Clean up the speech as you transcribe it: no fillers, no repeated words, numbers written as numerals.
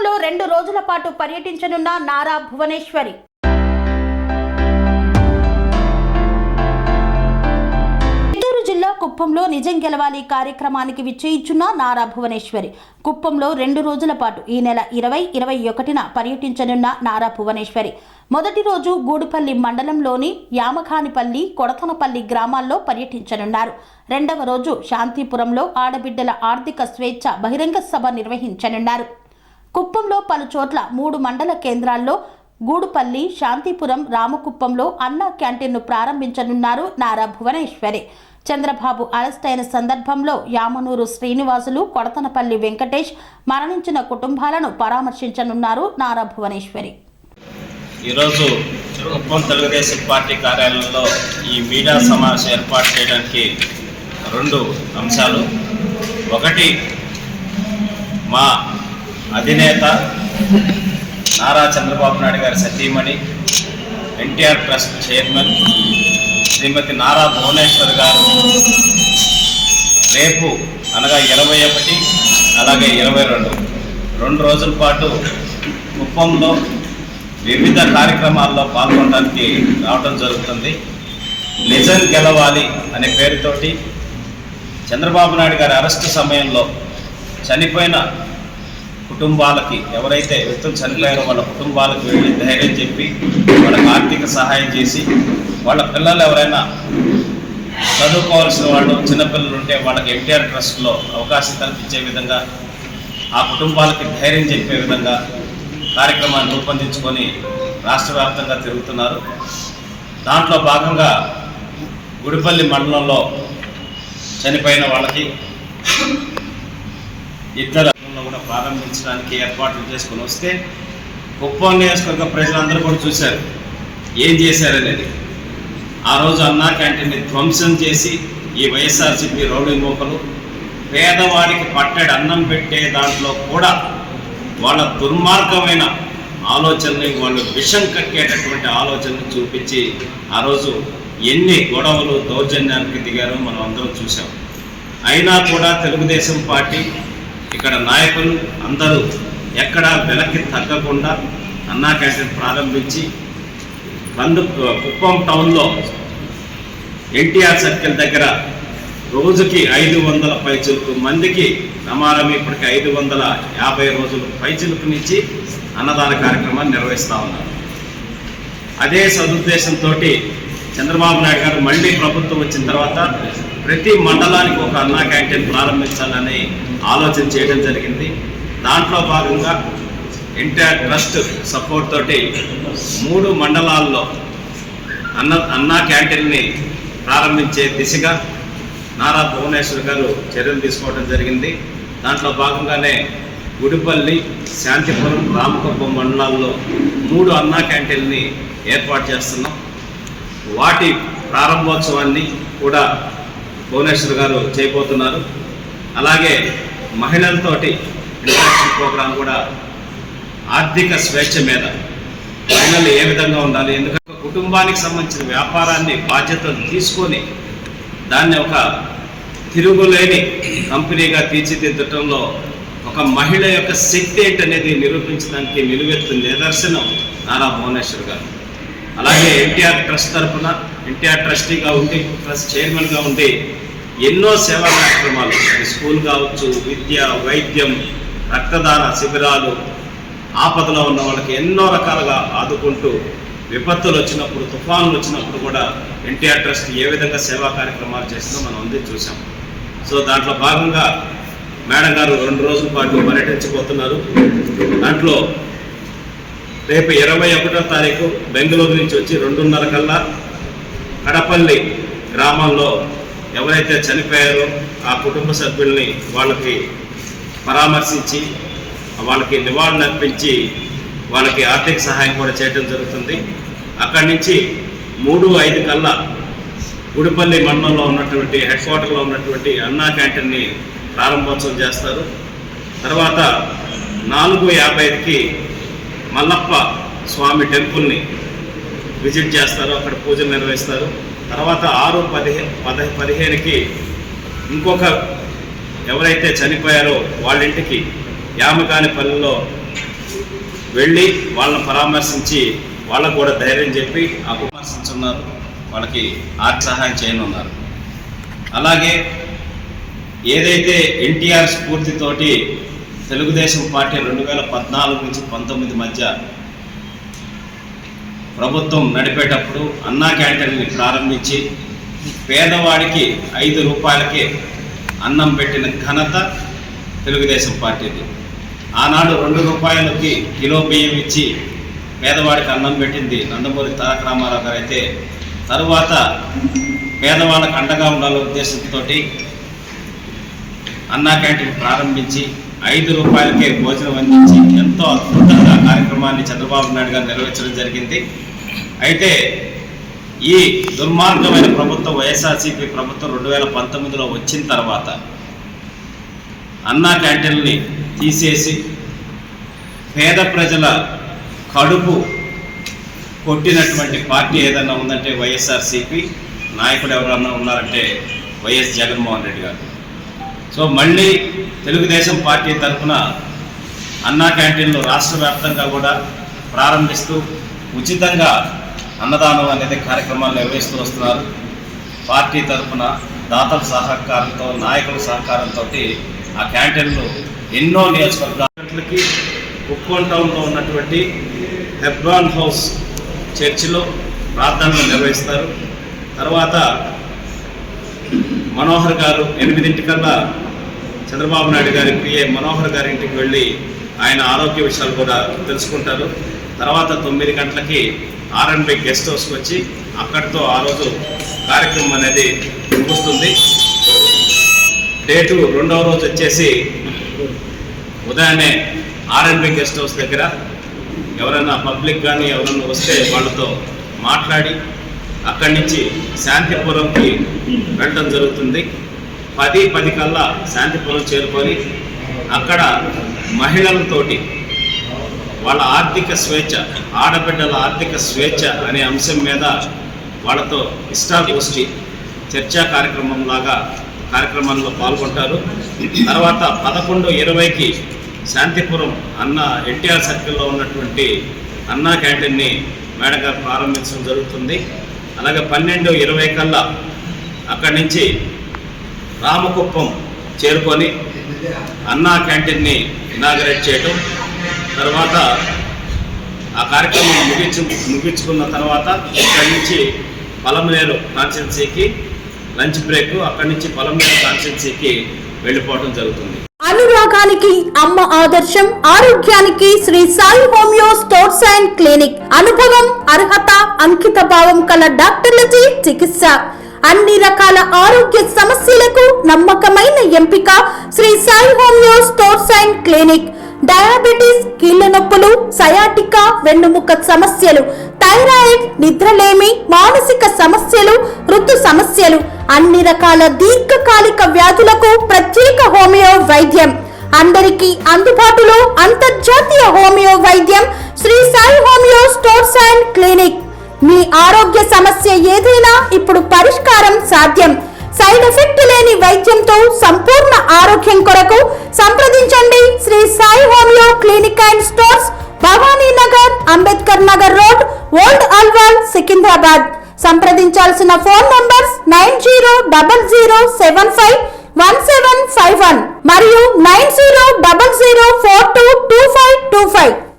కుప్పంలో 2 రోజుల పాటు పర్యటించనున్న నారా భువనేశ్వరి. చిత్తూరు జిల్లా కుప్పంలో నిజం గెలవాలి కార్యక్రమానికి విచ్చేయించున్న నారా భువనేశ్వరి. కుప్పంలో 2 రోజుల పాటు ఈ నెల 20-21న పర్యటించనున్న నారా భువనేశ్వరి మొదటి రోజు గూడుపల్లి మండలంలోని యామఖానిపల్లి, కొడతనపల్లి గ్రామాల్లో పర్యటించనున్నారు. రెండవ రోజు శాంతిపురంలో ఆడబిడ్డల ఆర్థిక స్వేచ్ఛ బహిరంగ సభ నిర్వహించనున్నారు. కుప్పంలో పలు చోట్ల 3 మండల కేంద్రాల్లో గూడుపల్లి, శాంతిపురం, రామకుప్పంలో అన్నా క్యాంటీన్ను ప్రారంభించనున్నారు నారా భువనేశ్వరి. చంద్రబాబు అరెస్ట్ అయిన సందర్భంలో యామనూరు శ్రీనివాసులు, కొడతనపల్లి వెంకటేష్ మరణించిన కుటుంబాలను పరామర్శించనున్నారు నారా భువనేశ్వరి. ఈరోజు కుప్పం తెలుగుదేశం పార్టీ కార్యాలయంలో ఈ మీడియా సమావేశం ఏర్పాటు చేయడానికి 2 అంశాలు. ఒకటి, మా అధినేత నారా చంద్రబాబు నాయుడు గారి సతీమణి, ఎన్టీఆర్ ట్రస్ట్ చైర్మన్ శ్రీమతి నారా భువనేశ్వర్ గారు రేపు అనగా 21 అలాగే 22 రోజుల పాటు కుప్పంలో వివిధ కార్యక్రమాల్లో పాల్గొనడానికి రావడం జరుగుతుంది. నిజం గెలవాలి అనే పేరుతోటి చంద్రబాబు నాయుడు గారి అరెస్టు సమయంలో చనిపోయిన కుటుంబాలకి, ఎవరైతే వ్యక్తులు చనిపోయారో వాళ్ళ కుటుంబాలకు వెళ్ళి ధైర్యం చెప్పి వాళ్ళకి ఆర్థిక సహాయం చేసి, వాళ్ళ పిల్లలు ఎవరైనా చదువుకోవాల్సిన వాళ్ళు చిన్నపిల్లలు ఉంటే వాళ్ళకి ఎన్టీఆర్ ట్రస్ట్లో అవకాశం కల్పించే విధంగా, ఆ కుటుంబాలకి ధైర్యం చెప్పే విధంగా కార్యక్రమాన్ని రూపొందించుకొని రాష్ట్ర వ్యాప్తంగా తిరుగుతున్నారు. దాంట్లో భాగంగా గుడిపల్లి మండలంలో చనిపోయిన వాళ్ళకి ఇద్దరు కూడా ప్రారంభించడానికి ఏర్పాట్లు చేసుకొని వస్తే, కుప్పం నియోజకవర్గ ప్రజలందరూ కూడా చూశారు ఏం చేశారనేది. ఆ రోజు అన్నా క్యాంటీన్ని ధ్వంసం చేసి ఈ వైఎస్ఆర్సీపీ రౌడీ మోకలు పేదవాడికి పట్టెడు అన్నం పెట్టే దాంట్లో కూడా వాళ్ళ దుర్మార్గమైన ఆలోచనని, వాళ్ళు విషం కక్కేటటువంటి ఆలోచనని చూపించి ఆ రోజు ఎన్ని గొడవలు, దౌర్జన్యానికి దిగారో మనం అందరం చూసాం. అయినా కూడా తెలుగుదేశం పార్టీ ఇక్కడ నాయకులు అందరూ ఎక్కడా వెనక్కి తగ్గకుండా అన్నా క్యాంటీన్ ప్రారంభించి కుప్పం టౌన్లో ఎన్టీఆర్ సర్కిల్ దగ్గర రోజుకి 500 పైచిలుకు మందికి నమారం ఇప్పటికి 550 రోజులు పైచిలుకునిచ్చి అన్నదాన కార్యక్రమాన్ని నిర్వహిస్తూ ఉన్నారు. అదే సదుద్దేశంతో చంద్రబాబు నాయుడు గారు మళ్ళీ ప్రభుత్వం వచ్చిన తర్వాత ప్రతి మండలానికి ఒక అన్నా క్యాంటీన్ ప్రారంభించాలని ఆలోచన చేయడం జరిగింది. దాంట్లో భాగంగా ఎన్టీఆర్ ట్రస్ట్ సపోర్ట్ తోటి 3 మండలాల్లో అన్నా క్యాంటీన్ని ప్రారంభించే దిశగా నారా భువనేశ్వర్ గారు చర్యలు తీసుకోవడం జరిగింది. దాంట్లో భాగంగానే గుడిపల్లి, శాంతిపురం, రామకుప్పం మండలాల్లో 3 అన్నా క్యాంటీన్ని ఏర్పాటు చేస్తున్నాం. వాటి ప్రారంభోత్సవాన్ని కూడా భువనేశ్వర్ గారు చేయబోతున్నారు. అలాగే మహిళలతోటి ఇంటరాక్షన్ ప్రోగ్రాం కూడా, ఆర్థిక స్వేచ్ఛ మీద మహిళలు ఏ విధంగా ఉండాలి, ఎందుకంటే కుటుంబానికి సంబంధించిన వ్యాపారాన్ని బాధ్యతలు తీసుకొని దాన్ని ఒక తిరుగులేని కంపెనీగా తీర్చిదిద్దటంలో ఒక మహిళ యొక్క శక్తి ఏంటనేది నిరూపించడానికి నిలువెత్తు నిదర్శనం నారా భువనేశ్వర్ గారు. అలాగే ఎన్టీఆర్ ట్రస్ట్ తరఫున ఎన్టీఆర్ ట్రస్టీగా ఉండి, ట్రస్ట్ చైర్మన్గా ఉండి ఎన్నో సేవా కార్యక్రమాలు, స్కూల్ కావచ్చు, విద్య, వైద్యం, రక్తదాన శిబిరాలు, ఆపదలో ఉన్న వాళ్ళకి ఎన్నో రకాలుగా ఆదుకుంటూ, విపత్తులు వచ్చినప్పుడు, తుఫానులు వచ్చినప్పుడు కూడా ఎన్టీఆర్ ట్రస్ట్ ఏ విధంగా సేవా కార్యక్రమాలు చేసిందో మనం అందరూ చూసాం. సో దాంట్లో భాగంగా మేడం గారు 2 రోజుల పాటు పర్యటించబోతున్నారు. దాంట్లో రేపు 21వ తారీఖు బెంగళూరు నుంచి వచ్చి 2:30 కల్లా కడపల్లి గ్రామంలో ఎవరైతే చనిపోయారో ఆ కుటుంబ సభ్యుల్ని వాళ్ళకి పరామర్శించి, వాళ్ళకి నివాళులు అర్పించి, వాళ్ళకి ఆర్థిక సహాయం కూడా చేయడం జరుగుతుంది. అక్కడి నుంచి 3-5 కల్లా గుడిపల్లి మండలంలో ఉన్నటువంటి హెడ్ క్వార్టర్లో ఉన్నటువంటి అన్నా క్యాంటీన్ని ప్రారంభోత్సవం చేస్తారు. తర్వాత 4:55కి మల్లప్ప స్వామి టెంపుల్ని విజిట్ చేస్తారు, అక్కడ పూజలు నిర్వహిస్తారు. తర్వాత 6:15కి ఇంకొక ఎవరైతే చనిపోయారో వాళ్ళ ఇంటికి యామకానిపల్లిలో వెళ్ళి వాళ్ళని పరామర్శించి వాళ్ళకు కూడా ధైర్యం చెప్పి ఆ పరామర్శించున్నారు, వాళ్ళకి ఆర్థిక సహాయం చేయనున్నారు. అలాగే ఏదైతే ఎన్టీఆర్ స్ఫూర్తితోటి తెలుగుదేశం పార్టీ 2014 నుంచి 19 మధ్య ప్రభుత్వం నడిపేటప్పుడు అన్నా క్యాంటీన్ని ప్రారంభించి పేదవాడికి 5 రూపాయలకే అన్నం పెట్టిన ఘనత తెలుగుదేశం పార్టీది. ఆనాడు 2 రూపాయలకి కిలో బియ్యం ఇచ్చి పేదవాడికి అన్నం పెట్టింది నందమూరి తారక రామారావు గారు అయితే, తరువాత పేదవాళ్ళకు అండగా ఉండాలనే ఉద్దేశంతో అన్నా క్యాంటీన్ ప్రారంభించి 5 రూపాయలకే భోజనం అందించి ఎంతో అద్భుతంగా కార్యక్రమాన్ని చంద్రబాబు నాయుడు గారు నెరవేర్చడం జరిగింది. అయితే ఈ దుర్మార్గమైన ప్రభుత్వం వైఎస్ఆర్సీపీ ప్రభుత్వం 2019లో వచ్చిన తర్వాత అన్నా క్యాంటీన్ని తీసేసి పేద ప్రజల కడుపు కొట్టినటువంటి పార్టీ ఏదన్నా ఉందంటే వైఎస్ఆర్సీపీ, నాయకుడు ఎవరన్నా ఉన్నారంటే వైఎస్ జగన్మోహన్ రెడ్డి గారు. సో మళ్ళీ తెలుగుదేశం పార్టీ తరఫున అన్నా క్యాంటీన్లు రాష్ట్ర వ్యాప్తంగా కూడా ప్రారంభిస్తూ ఉచితంగా అన్నదానం అనేది కార్యక్రమాలు నిర్వహిస్తూ వస్తున్నారు. పార్టీ తరఫున దాతల సహకారంతో, నాయకుల సహకారంతో ఆ క్యాంటీన్లు ఎన్నో నియోజకవర్గాలకి కుప్పం టౌన్లో ఉన్నటువంటి హెబ్రాన్ హౌస్ చర్చిలో ప్రార్థనలు నిర్వహిస్తారు. తర్వాత మనోహర్ గారు 8 చంద్రబాబు నాయుడు గారి పిఏ మనోహర్ గారి ఇంటికి వెళ్ళి ఆయన ఆరోగ్య విషయాలు కూడా తెలుసుకుంటారు. తర్వాత 9 గంటలకి R&B గెస్ట్ హౌస్కి వచ్చి అక్కడితో ఆ రోజు కార్యక్రమం అనేది ముగుస్తుంది. డేటు 2వ రోజు వచ్చేసి ఉదయాన్నే R&B గెస్ట్ హౌస్ దగ్గర ఎవరైనా పబ్లిక్ కానీ ఎవరైనా వస్తే వాళ్ళతో మాట్లాడి అక్కడి నుంచి శాంతిపురంకి వెళ్ళడం జరుగుతుంది. 10 కల్లా శాంతిపురం చేరుకొని అక్కడ మహిళలతోటి వాళ్ళ ఆర్థిక స్వేచ్ఛ, ఆడబిడ్డల ఆర్థిక స్వేచ్ఛ అనే అంశం మీద వాళ్ళతో ఇష్టాగోష్ఠి చర్చా కార్యక్రమంలో పాల్గొంటారు. తర్వాత 11:20కి శాంతిపురం ఎన్టీఆర్ సర్కిల్లో ఉన్నటువంటి అన్నా క్యాంటీన్ని మేడం గారు ప్రారంభించడం జరుగుతుంది. అలాగే 12:20 కల్లా అక్కడి నుంచి రామకుప్పం చేరుకొని అన్నా క్యాంటీన్ని ఇనాగరేట్ చేయటం, తర్వాత ఆ కార్యక్రమం ముగించుకున్న తర్వాత ఇక్కడి నుంచి పలమనేరు కాన్స్టిట్యున్సీకి లంచ్ బ్రేక్, అక్కడి నుంచి పలమనేరు కాన్స్టిట్యున్సీకి వెళ్ళిపోవడం జరుగుతుంది. అనురాగానికి అమ్మ ఆదర్శం, ఆరోగ్యానికి Shri Sai homeo stores and clinic. అనుభవం, అర్హత, అంకిత భావం కల డాక్టర్లచే చికిత్స. అన్ని రకాల ఆరోగ్య సమస్యలకు నమ్మకమైన ఎంపిక Shri Sai homeo stores and clinic. Diabetes, కీళ్ల నొప్పులు, సయాటికా, వెన్నుముక సమస్యలు, థైరాయిడ్, నిద్రలేమి, మానసిక సమస్యలు, ఋతు సమస్యలు, అన్ని రకాల దీర్ఘకాలిక వ్యాధులకు ప్రత్యేక హోమియో వైద్యం. అందరికీ అందుబాటులో అంతర్జాతీయ హోమియో వైద్యం Shri Sai homeo stores and clinic. మీ ఆరోగ్య సమస్య ఏదైనా ఇప్పుడు పరిష్కారం సాధ్యం. సైడ్ ఎఫెక్ట్ లేని వైద్యంతో సంపూర్ణ ఆరోగ్యం కొరకు సంప్రదించండి Shri Sai homeo clinic and stores, Bhavani Nagar, Ambedkar Nagar road, old Alwal, Secunderabad. సంప్రదించాల్సిన ఫోన్ నంబర్స్ 9000751751